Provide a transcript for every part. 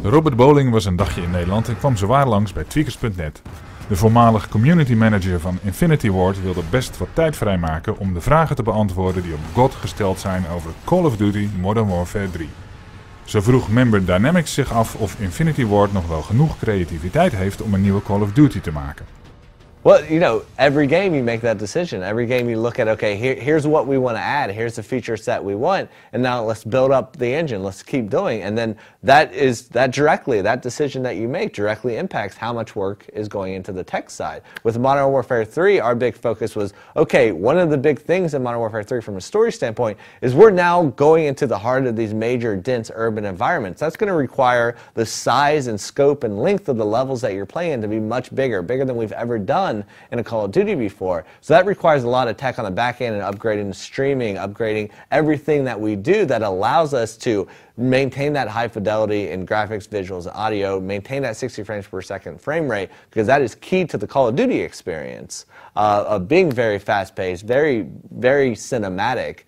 Robert Bowling was een dagje in Nederland en kwam zowaar langs bij tweakers.net. De voormalig community manager van Infinity Ward wilde best wat tijd vrijmaken om de vragen te beantwoorden die op God gesteld zijn over Call of Duty Modern Warfare 3. Zo vroeg Member Dynamics zich af of Infinity Ward nog wel genoeg creativiteit heeft om een nieuwe Call of Duty te maken. Well, you know, every game you make that decision. Every game you look at, okay, here's what we want to add. Here's the feature set we want. And now let's build up the engine. Let's keep doing. And then that decision that you make directly impacts how much work is going into the tech side. With Modern Warfare 3, our big focus was, okay, one of the big things in Modern Warfare 3 from a story standpoint is we're now going into the heart of these major, dense urban environments. That's going to require the size and scope and length of the levels that you're playing to be much bigger than we've ever done in a Call of Duty before. So that requires a lot of tech on the back end and upgrading streaming, upgrading everything that we do that allows us to maintain that high fidelity in graphics, visuals, and audio, maintain that 60 frames per second frame rate, because that is key to the Call of Duty experience of being very fast-paced, very, very cinematic.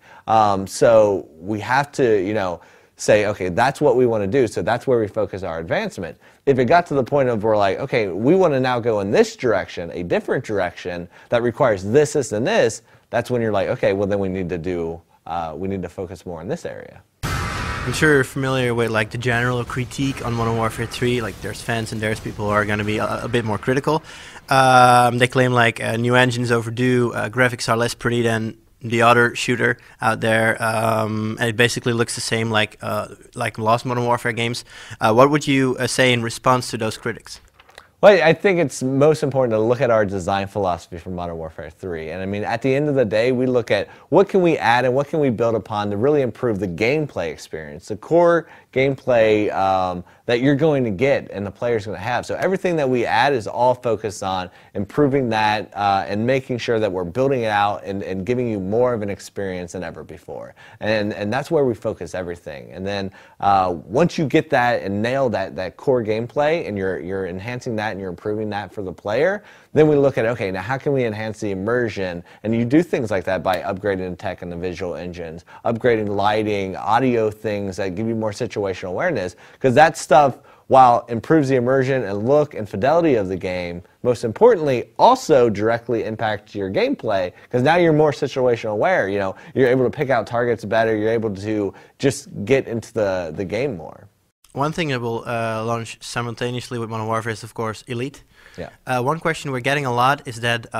So we have to, you know, say, okay, that's what we want to do, so that's where we focus our advancement. If it got to the point of we're like, okay, we want to now go in this direction, a different direction that requires this, this, and this, that's when you're like, okay, well then we need to focus more in this area. I'm sure you're familiar with like the general critique on Modern Warfare 3. Like there's fans and there's people who are going to be a bit more critical. They claim like new engines overdue, graphics are less pretty than the other shooter out there, and it basically looks the same like last Modern Warfare games. What would you say in response to those critics? Well, I think it's most important to look at our design philosophy for Modern Warfare 3. And I mean, at the end of the day, we look at what can we add and what can we build upon to really improve the gameplay experience, the core gameplay that you're going to get and the player's going to have. So everything that we add is all focused on improving that and making sure that we're building it out and giving you more of an experience than ever before. And that's where we focus everything. And then once you get that and nail that core gameplay and you're enhancing that and you're improving that for the player, then we look at, okay, now how can we enhance the immersion? And you do things like that by upgrading the tech and the visual engines, upgrading lighting, audio things that give you more situational awareness, because that stuff, while improves the immersion and look and fidelity of the game, most importantly, also directly impacts your gameplay, because now you're more situational aware. You know, you're able to pick out targets better. You're able to just get into the game more. One thing that will launch simultaneously with Modern Warfare is, of course, Elite. Yeah. One question we're getting a lot is that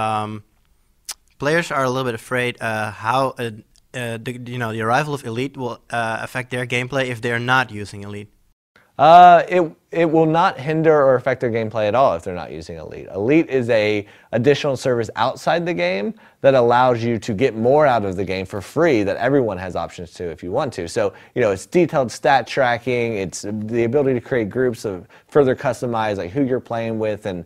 players are a little bit afraid how the arrival of Elite will affect their gameplay if they're not using Elite. It will not hinder or affect their gameplay at all if they're not using Elite. Elite is a additional service outside the game that allows you to get more out of the game for free that everyone has options to if you want to. So, you know, it's detailed stat tracking, it's the ability to create groups of further customize like who you're playing with and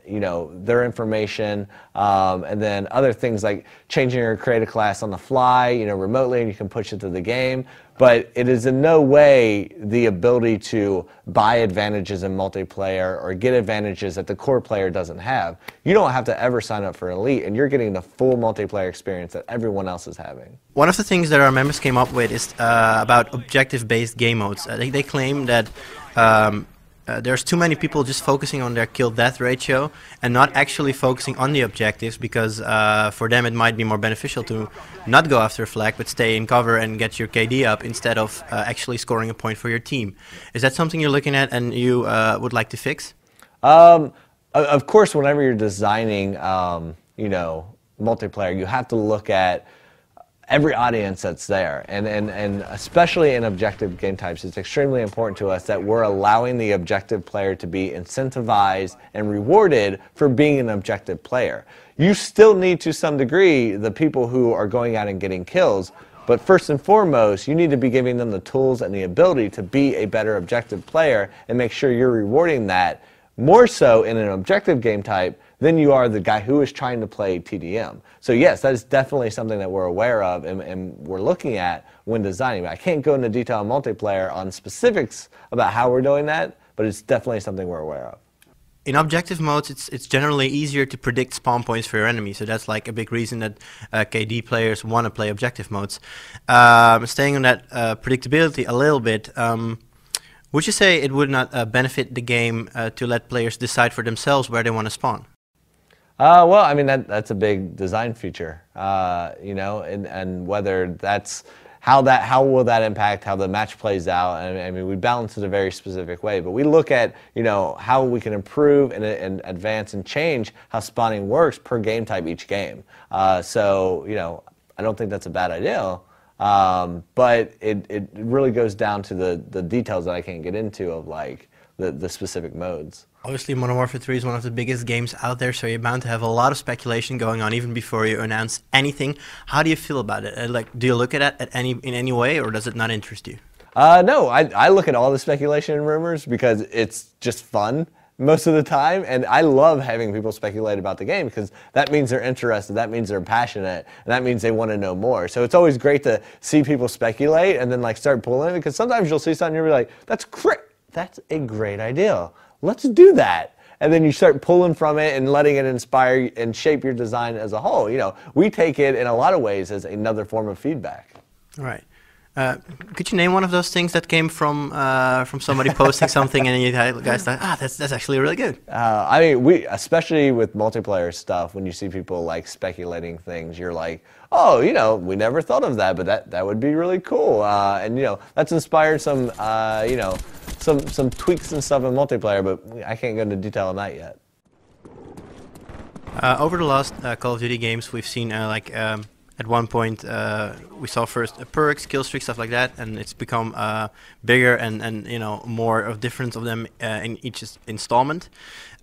you know, their information, and then other things like changing your create a class on the fly, you know, remotely, and you can push it to the game. But it is in no way the ability to buy advantages in multiplayer or get advantages that the core player doesn't have. You don't have to ever sign up for Elite, and you're getting the full multiplayer experience that everyone else is having. One of the things that our members came up with is about objective-based game modes. They claim that there's too many people just focusing on their kill-death ratio and not actually focusing on the objectives, because for them it might be more beneficial to not go after a flag but stay in cover and get your KD up instead of actually scoring a point for your team. Is that something you're looking at and you would like to fix? Of course, whenever you're designing you know, multiplayer, you have to look at every audience that's there, and especially in objective game types, it's extremely important to us that we're allowing the objective player to be incentivized and rewarded for being an objective player. You still need, to some degree, the people who are going out and getting kills, but first and foremost, you need to be giving them the tools and the ability to be a better objective player and make sure you're rewarding that more so in an objective game type than you are the guy who is trying to play TDM. So yes, that is definitely something that we're aware of and we're looking at when designing. I can't go into detail in multiplayer on specifics about how we're doing that, but it's definitely something we're aware of. In objective modes, it's generally easier to predict spawn points for your enemy, so that's like a big reason that KD players want to play objective modes. Staying on that predictability a little bit, Would you say it would not benefit the game to let players decide for themselves where they want to spawn? Well, I mean that's a big design feature, you know, and whether that's how will that impact how the match plays out. I mean, we balance it a very specific way, but we look at, you know, how we can improve and advance and change how spawning works per game type each game. So, you know, I don't think that's a bad idea, but it really goes down to the details that I can't get into of like the specific modes. Obviously, Modern Warfare 3 is one of the biggest games out there, so you're bound to have a lot of speculation going on even before you announce anything. How do you feel about it? Like, do you look at it in any way, or does it not interest you? No, I look at all the speculation and rumors because it's just fun most of the time, and I love having people speculate about the game because that means they're interested, that means they're passionate, and that means they want to know more. So it's always great to see people speculate and then like start pulling, because sometimes you'll see something and you'll be like, that's a great idea. Let's do that. And then you start pulling from it and letting it inspire and shape your design as a whole. You know, we take it in a lot of ways as another form of feedback. All right. Could you name one of those things that came from somebody posting something and you guys thought, that's actually really good? I mean, especially with multiplayer stuff, when you see people like speculating things, you're like, oh, you know, we never thought of that, but that would be really cool. And you know, that's inspired some, you know, some tweaks and stuff in multiplayer, but I can't go into detail on that yet. Over the last Call of Duty games, we've seen at one point we saw first perks, kill streaks, stuff like that, and it's become bigger and you know, more of different of them in each installment.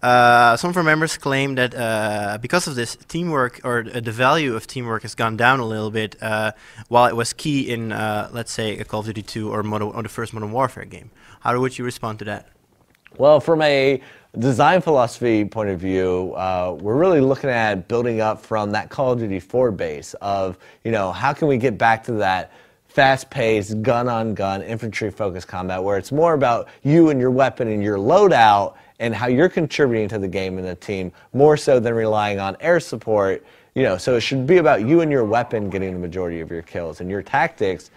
Some of our members claim that because of this, teamwork or the value of teamwork has gone down a little bit, while it was key in let's say a Call of Duty 2 or the first Modern Warfare game. How would you respond to that? Well, from a design philosophy point of view, we're really looking at building up from that Call of Duty 4 base of, you know, how can we get back to that fast-paced, gun-on-gun, infantry-focused combat where it's more about you and your weapon and your loadout and how you're contributing to the game and the team, more so than relying on air support. You know, so it should be about you and your weapon getting the majority of your kills and your tactics,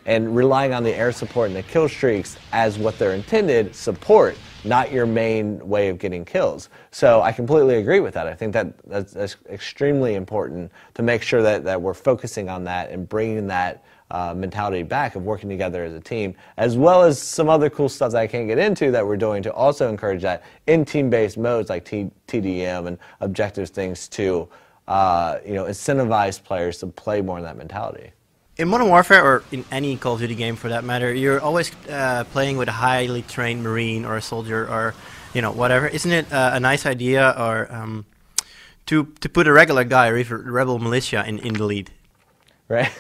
and relying on the air support and the kill streaks as what they're intended, support, not your main way of getting kills. So I completely agree with that. I think that's extremely important to make sure that we're focusing on that and bringing that mentality back of working together as a team, as well as some other cool stuff that I can't get into that we're doing to also encourage that in team-based modes like TDM and objectives things to you know, incentivize players to play more in that mentality. In Modern Warfare, or in any Call of Duty game for that matter, you're always playing with a highly trained Marine or a soldier or, you know, whatever. Isn't it a nice idea or to put a regular guy or even rebel militia in the lead? Right.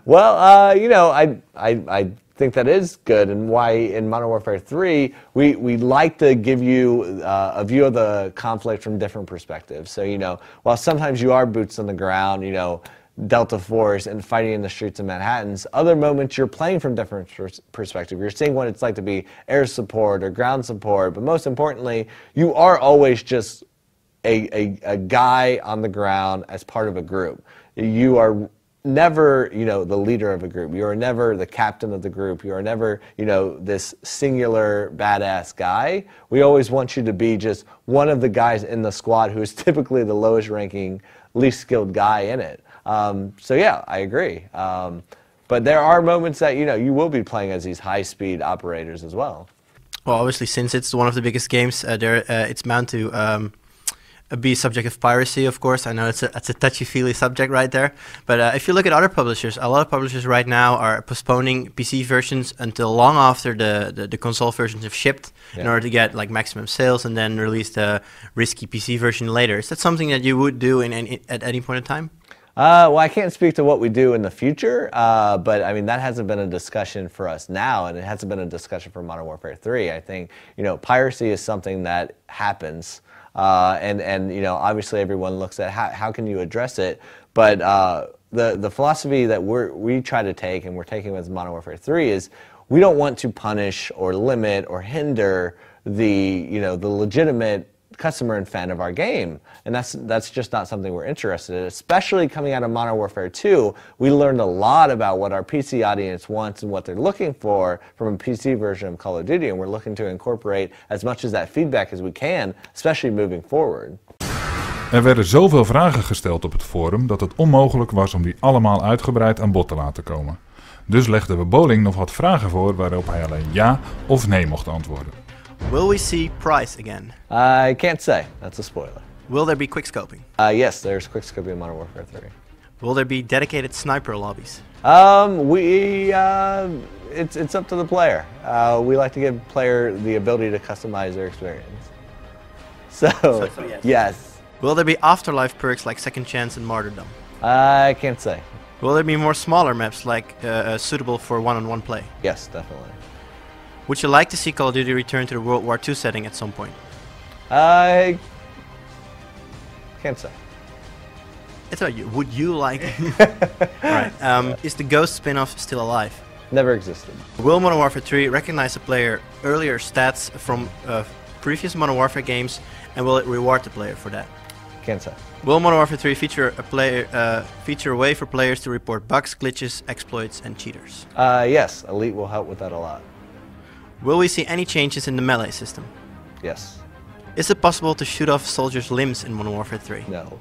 Well, you know, I think that is good, and why in Modern Warfare 3 we like to give you a view of the conflict from different perspectives. So, you know, while sometimes you are boots on the ground, you know, Delta Force and fighting in the streets of Manhattan's, other moments you're playing from different perspective. You're seeing what it's like to be air support or ground support, but most importantly, you are always just a guy on the ground as part of a group. You are never, you know, the leader of a group. You are never the captain of the group. You are never, you know, this singular badass guy. We always want you to be just one of the guys in the squad who is typically the lowest ranking, least skilled guy in it. So yeah, I agree. But there are moments that, you know, you will be playing as these high-speed operators as well. Well, obviously, since it's one of the biggest games, it's bound to be subject of piracy, of course. I know it's a touchy-feely subject right there. But if you look at other publishers, a lot of publishers right now are postponing PC versions until long after the console versions have shipped, in order to get like maximum sales and then release the risky PC version later. Is that something that you would do at any point in time? Well, I can't speak to what we do in the future, but I mean, that hasn't been a discussion for us now, and it hasn't been a discussion for Modern Warfare 3. I think, you know, piracy is something that happens, and you know, obviously everyone looks at how can you address it, but the philosophy that we try to take, and we're taking with Modern Warfare 3, is we don't want to punish or limit or hinder the, you know, the legitimate customer and fan of our game, and that's just not something we're interested in. Especially coming out of Modern Warfare 2, we learned a lot about what our PC audience wants and what they're looking for from a PC version of Call of Duty, and we're looking to incorporate as much of that feedback as we can, especially moving forward. Er werden zoveel vragen gesteld op het forum dat het onmogelijk was om die allemaal uitgebreid aan bod te laten komen. Dus legden we Bowling nog wat vragen voor waarop hij alleen ja of nee mocht antwoorden. Will we see Price again? I can't say. That's a spoiler. Will there be quickscoping? Yes, there's quickscoping in Modern Warfare 3. Will there be dedicated sniper lobbies? It's up to the player. We like to give player the ability to customize their experience. So yes. Yes. Will there be afterlife perks like Second Chance and Martyrdom? I can't say. Will there be more smaller maps like suitable for one-on-one play? Yes, definitely. Would you like to see Call of Duty return to the World War II setting at some point? I can't say. It's about you. Would you like? Right. Is the Ghost spin-off still alive? Never existed. Will Modern Warfare 3 recognize the player earlier stats from previous Modern Warfare games, and will it reward the player for that? Can't say. Will Modern Warfare 3 feature a way for players to report bugs, glitches, exploits, and cheaters? Yes, Elite will help with that a lot. Will we see any changes in the melee system? Yes. Is it possible to shoot off soldiers' limbs in Modern Warfare 3? No.